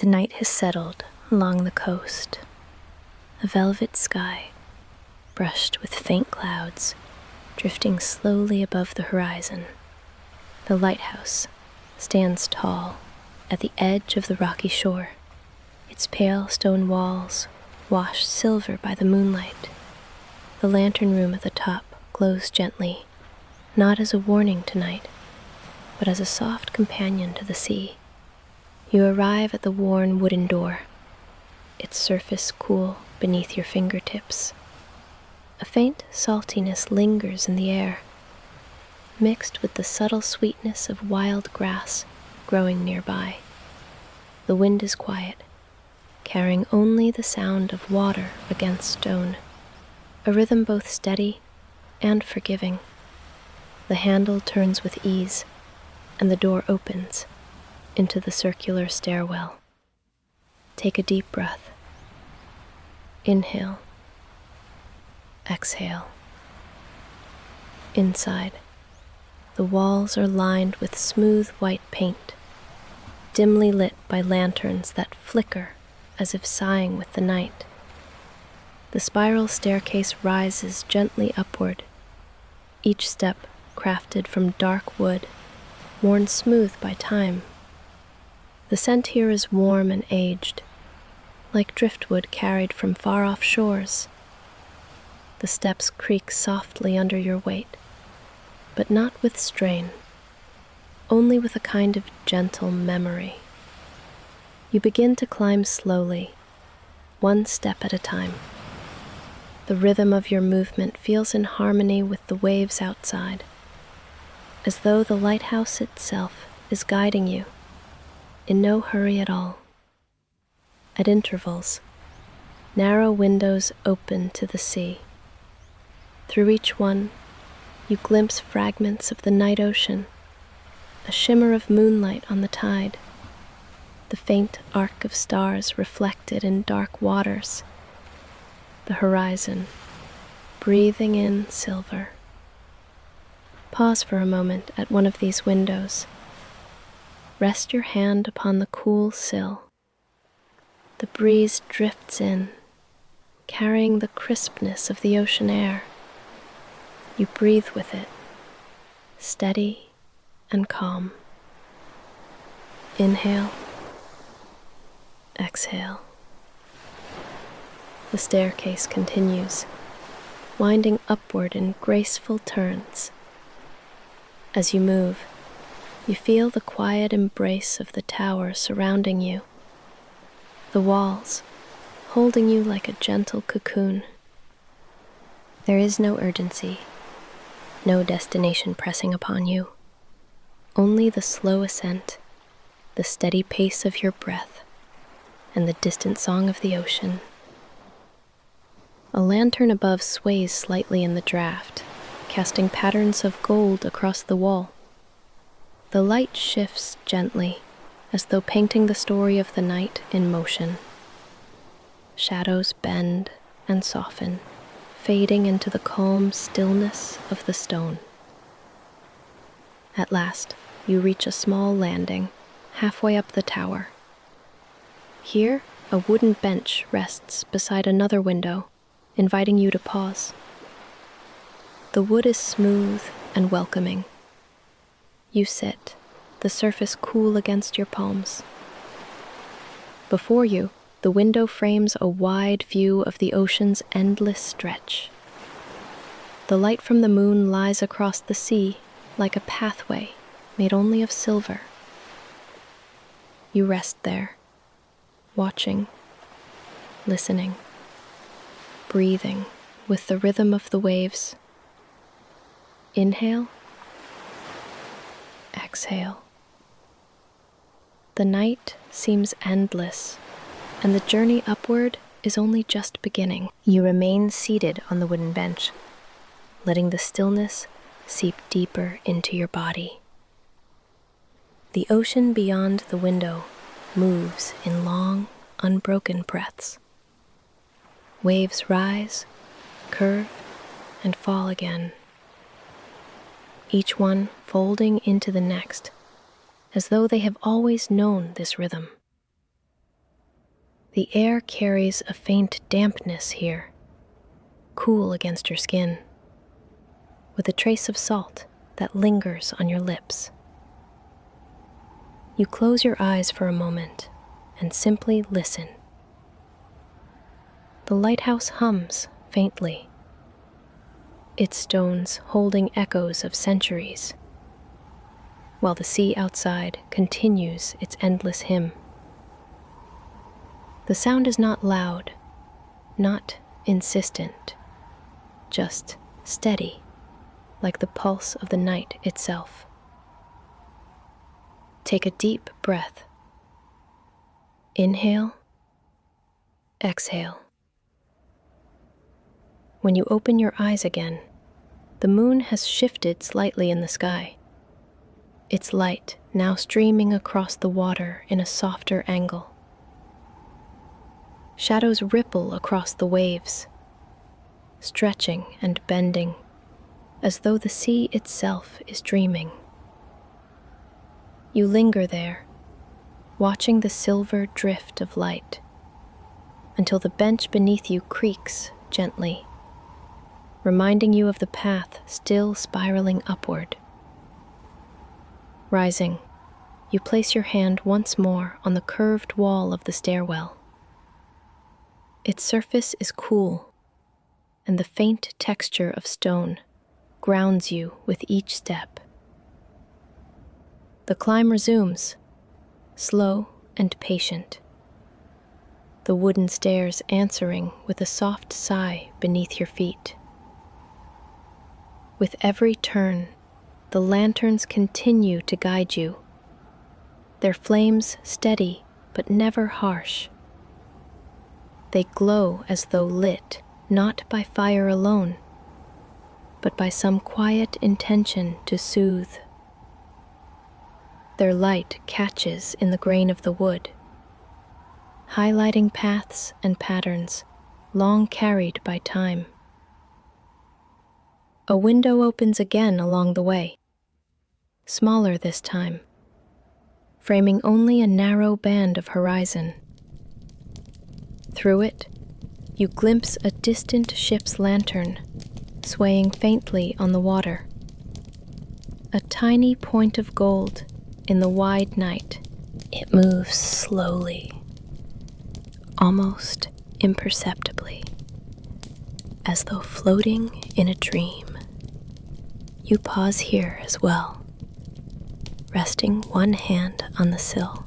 The night has settled along the coast, a velvet sky brushed with faint clouds drifting slowly above the horizon. The lighthouse stands tall at the edge of the rocky shore, its pale stone walls washed silver by the moonlight. The lantern room at the top glows gently, not as a warning to night, but as a soft companion to the sea. You arrive at the worn wooden door, its surface cool beneath your fingertips. A faint saltiness lingers in the air, mixed with the subtle sweetness of wild grass growing nearby. The wind is quiet, carrying only the sound of water against stone, a rhythm both steady and forgiving. The handle turns with ease, and the door opens into the circular stairwell. Take a deep breath. Inhale. Exhale. Inside, the walls are lined with smooth white paint, dimly lit by lanterns that flicker as if sighing with the night. The spiral staircase rises gently upward, each step crafted from dark wood, worn smooth by time. The scent here is warm and aged, like driftwood carried from far-off shores. The steps creak softly under your weight, but not with strain, only with a kind of gentle memory. You begin to climb slowly, one step at a time. The rhythm of your movement feels in harmony with the waves outside, as though the lighthouse itself is guiding you, in no hurry at all. At intervals, narrow windows open to the sea. Through each one, you glimpse fragments of the night ocean, a shimmer of moonlight on the tide, the faint arc of stars reflected in dark waters, the horizon breathing in silver. Pause for a moment at one of these windows. Rest your hand upon the cool sill. The breeze drifts in, carrying the crispness of the ocean air. You breathe with it, steady and calm. Inhale, exhale. The staircase continues, winding upward in graceful turns. As you move, you feel the quiet embrace of the tower surrounding you, the walls holding you like a gentle cocoon. There is no urgency, no destination pressing upon you, only the slow ascent, the steady pace of your breath, and the distant song of the ocean. A lantern above sways slightly in the draft, casting patterns of gold across the wall. The light shifts gently, as though painting the story of the night in motion. Shadows bend and soften, fading into the calm stillness of the stone. At last, you reach a small landing, halfway up the tower. Here, a wooden bench rests beside another window, inviting you to pause. The wood is smooth and welcoming. You sit, the surface cool against your palms. Before you, the window frames a wide view of the ocean's endless stretch. The light from the moon lies across the sea like a pathway made only of silver. You rest there, watching, listening, breathing with the rhythm of the waves. Inhale, exhale. The night seems endless, and the journey upward is only just beginning. You remain seated on the wooden bench, letting the stillness seep deeper into your body. The ocean beyond the window moves in long, unbroken breaths. Waves rise, curve, and fall again, each one folding into the next, as though they have always known this rhythm. The air carries a faint dampness here, cool against your skin, with a trace of salt that lingers on your lips. You close your eyes for a moment and simply listen. The lighthouse hums faintly, its stones holding echoes of centuries, while the sea outside continues its endless hymn. The sound is not loud, not insistent, just steady, like the pulse of the night itself. Take a deep breath. Inhale, exhale. When you open your eyes again, the moon has shifted slightly in the sky, its light now streaming across the water in a softer angle. Shadows ripple across the waves, stretching and bending, as though the sea itself is dreaming. You linger there, watching the silver drift of light, until the bench beneath you creaks gently, reminding you of the path still spiraling upward. Rising, you place your hand once more on the curved wall of the stairwell. Its surface is cool, and the faint texture of stone grounds you with each step. The climb resumes, slow and patient, the wooden stairs answering with a soft sigh beneath your feet. With every turn, the lanterns continue to guide you, their flames steady but never harsh. They glow as though lit not by fire alone, but by some quiet intention to soothe. Their light catches in the grain of the wood, highlighting paths and patterns long carried by time. A window opens again along the way, smaller this time, framing only a narrow band of horizon. Through it, you glimpse a distant ship's lantern swaying faintly on the water. A tiny point of gold in the wide night. It moves slowly, almost imperceptibly, as though floating in a dream. You pause here as well, resting one hand on the sill,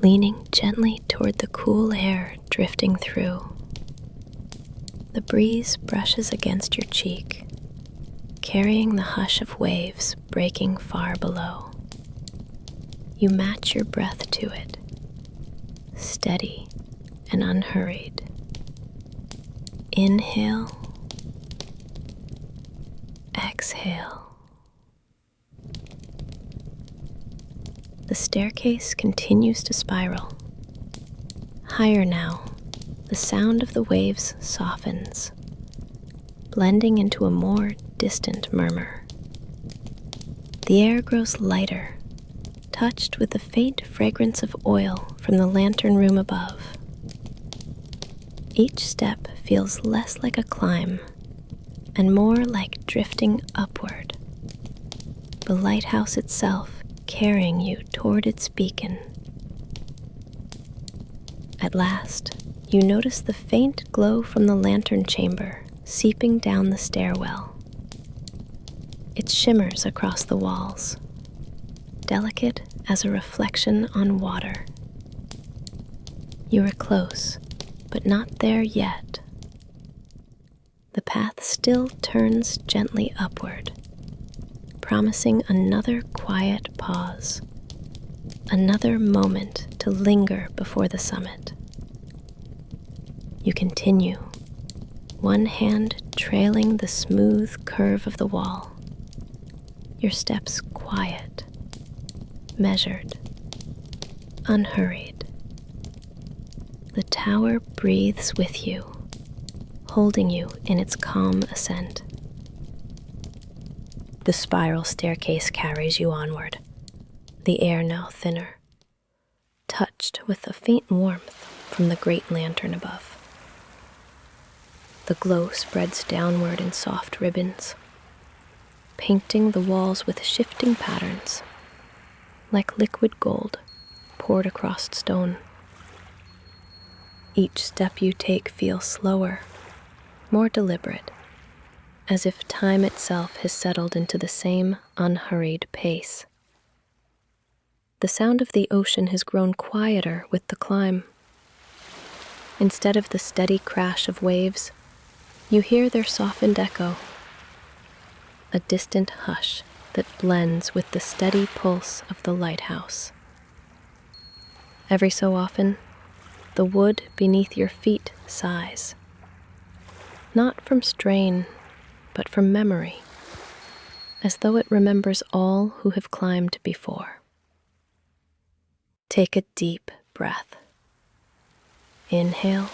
leaning gently toward the cool air drifting through. The breeze brushes against your cheek, carrying the hush of waves breaking far below. You match your breath to it, steady and unhurried. Inhale, exhale. The staircase continues to spiral. Higher now, the sound of the waves softens, blending into a more distant murmur. The air grows lighter, touched with the faint fragrance of oil from the lantern room above. Each step feels less like a climb and more like drifting upward, the lighthouse itself carrying you toward its beacon. At last, you notice the faint glow from the lantern chamber seeping down the stairwell. It shimmers across the walls, delicate as a reflection on water. You are close, but not there yet. The path still turns gently upward, promising another quiet pause, another moment to linger before the summit. You continue, one hand trailing the smooth curve of the wall, your steps quiet, measured, unhurried. The tower breathes with you, holding you in its calm ascent. The spiral staircase carries you onward, the air now thinner, touched with a faint warmth from the great lantern above. The glow spreads downward in soft ribbons, painting the walls with shifting patterns, like liquid gold poured across stone. Each step you take feels slower, more deliberate, as if time itself has settled into the same unhurried pace. The sound of the ocean has grown quieter with the climb. Instead of the steady crash of waves, you hear their softened echo, a distant hush that blends with the steady pulse of the lighthouse. Every so often, the wood beneath your feet sighs, not from strain, but from memory, as though it remembers all who have climbed before. Take a deep breath. Inhale.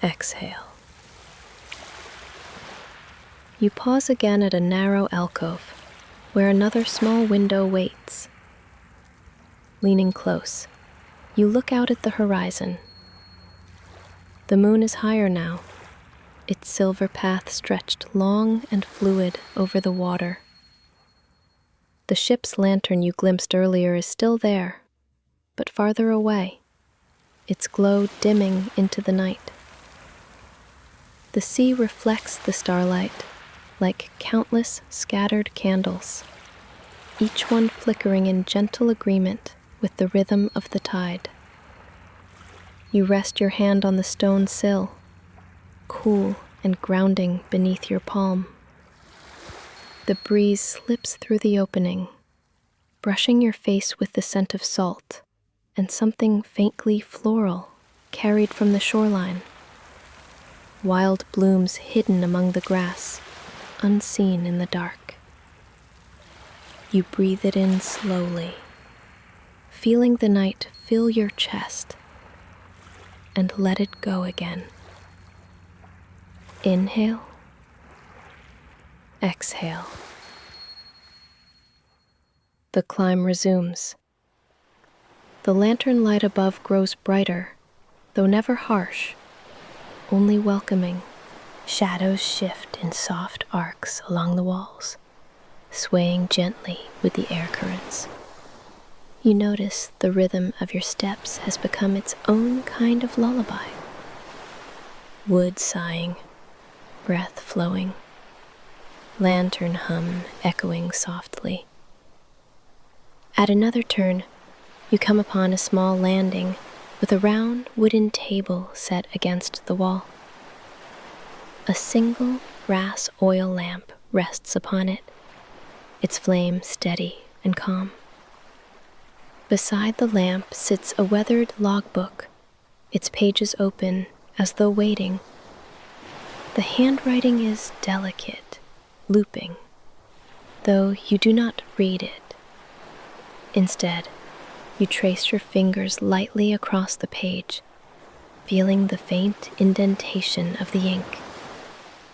Exhale. You pause again at a narrow alcove where another small window waits. Leaning close, you look out at the horizon. The moon is higher now, its silver path stretched long and fluid over the water. The ship's lantern you glimpsed earlier is still there, but farther away, its glow dimming into the night. The sea reflects the starlight like countless scattered candles, each one flickering in gentle agreement with the rhythm of the tide. You rest your hand on the stone sill, cool and grounding beneath your palm. The breeze slips through the opening, brushing your face with the scent of salt and something faintly floral carried from the shoreline. Wild blooms hidden among the grass, unseen in the dark. You breathe it in slowly, feeling the night fill your chest, and let it go again. Inhale. Exhale. The climb resumes. The lantern light above grows brighter, though never harsh, only welcoming. Shadows shift in soft arcs along the walls, swaying gently with the air currents. You notice the rhythm of your steps has become its own kind of lullaby. Wood sighing, breath flowing, lantern hum echoing softly. At another turn, you come upon a small landing with a round wooden table set against the wall. A single brass oil lamp rests upon it, its flame steady and calm. Beside the lamp sits a weathered logbook, its pages open as though waiting. The handwriting is delicate, looping, though you do not read it. Instead, you trace your fingers lightly across the page, feeling the faint indentation of the ink,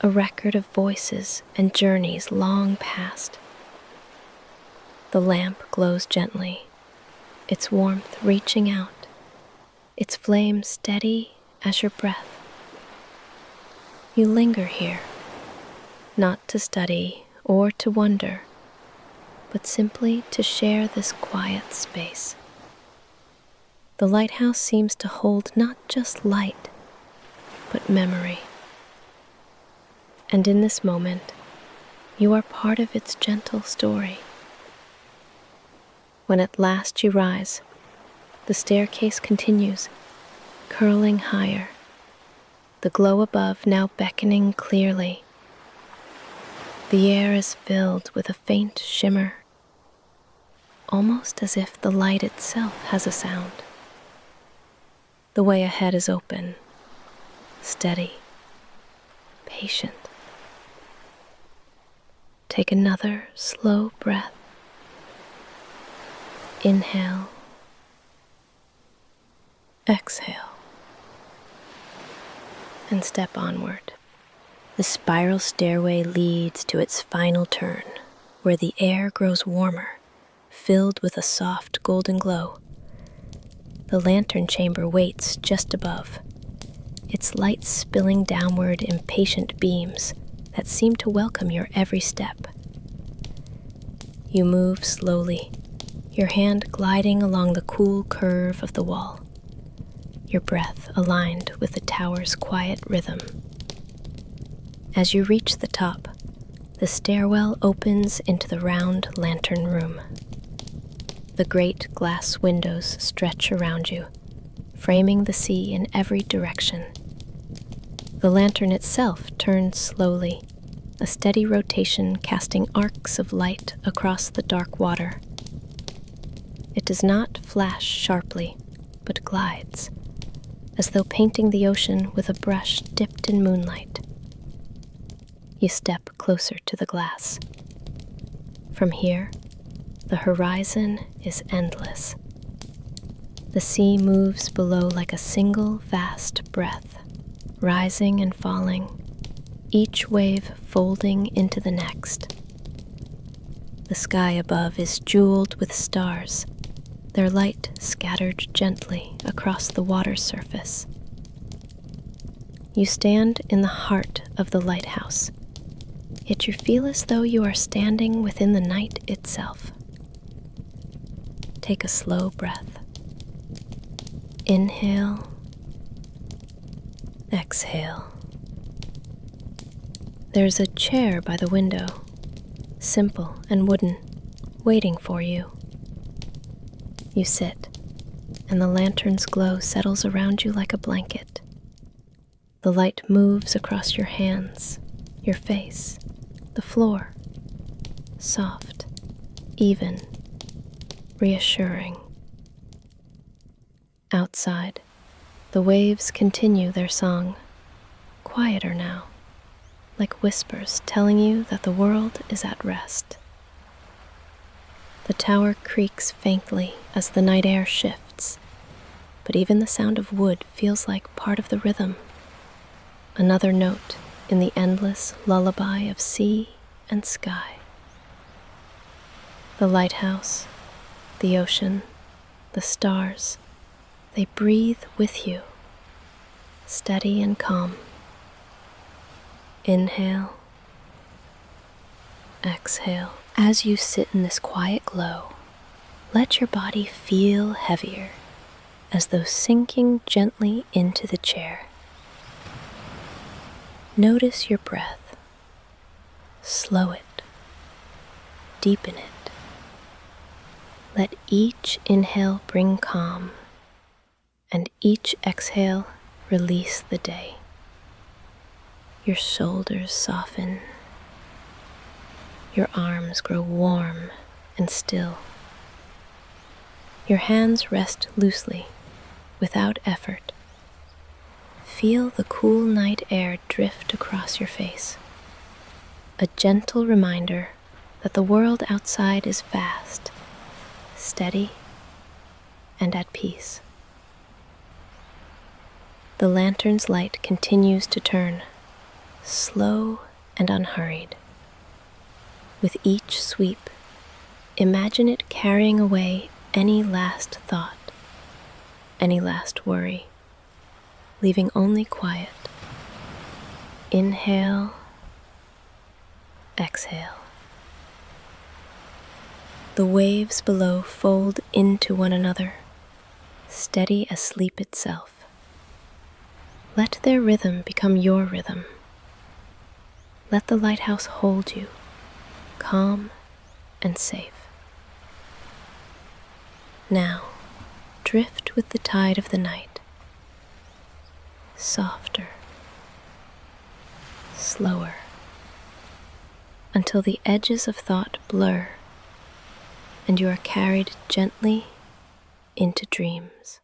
a record of voices and journeys long past. The lamp glows gently, its warmth reaching out, its flame steady as your breath. You linger here, not to study or to wonder, but simply to share this quiet space. The lighthouse seems to hold not just light, but memory. And in this moment, you are part of its gentle story. When at last you rise, the staircase continues, curling higher, the glow above now beckoning clearly. The air is filled with a faint shimmer, almost as if the light itself has a sound. The way ahead is open, steady, patient. Take another slow breath. Inhale. Exhale. And step onward. The spiral stairway leads to its final turn, where the air grows warmer, filled with a soft golden glow. The lantern chamber waits just above, its light spilling downward in patient beams that seem to welcome your every step. You move slowly, your hand gliding along the cool curve of the wall, your breath aligned with the tower's quiet rhythm. As you reach the top, the stairwell opens into the round lantern room. The great glass windows stretch around you, framing the sea in every direction. The lantern itself turns slowly, a steady rotation casting arcs of light across the dark water. It does not flash sharply, but glides, as though painting the ocean with a brush dipped in moonlight. You step closer to the glass. From here, the horizon is endless. The sea moves below like a single vast breath, rising and falling, each wave folding into the next. The sky above is jeweled with stars, their light scattered gently across the water's surface. You stand in the heart of the lighthouse, yet you feel as though you are standing within the night itself. Take a slow breath. Inhale, exhale. There's a chair by the window, simple and wooden, waiting for you. You sit, and the lantern's glow settles around you like a blanket. The light moves across your hands, your face, the floor, soft, even, reassuring. Outside, the waves continue their song, quieter now, like whispers telling you that the world is at rest. The tower creaks faintly as the night air shifts, but even the sound of wood feels like part of the rhythm, another note in the endless lullaby of sea and sky. The lighthouse, the ocean, the stars, they breathe with you, steady and calm. Inhale, exhale. As you sit in this quiet glow, let your body feel heavier, as though sinking gently into the chair. Notice your breath. Slow it. Deepen it. Let each inhale bring calm, and each exhale release the day. Your shoulders soften. Your arms grow warm and still. Your hands rest loosely, without effort. Feel the cool night air drift across your face, a gentle reminder that the world outside is vast, steady, and at peace. The lantern's light continues to turn, slow and unhurried. With each sweep, imagine it carrying away any last thought, any last worry, leaving only quiet. Inhale, exhale. The waves below fold into one another, steady as sleep itself. Let their rhythm become your rhythm. Let the lighthouse hold you, calm and safe. Now, drift with the tide of the night, softer, slower, until the edges of thought blur and you are carried gently into dreams.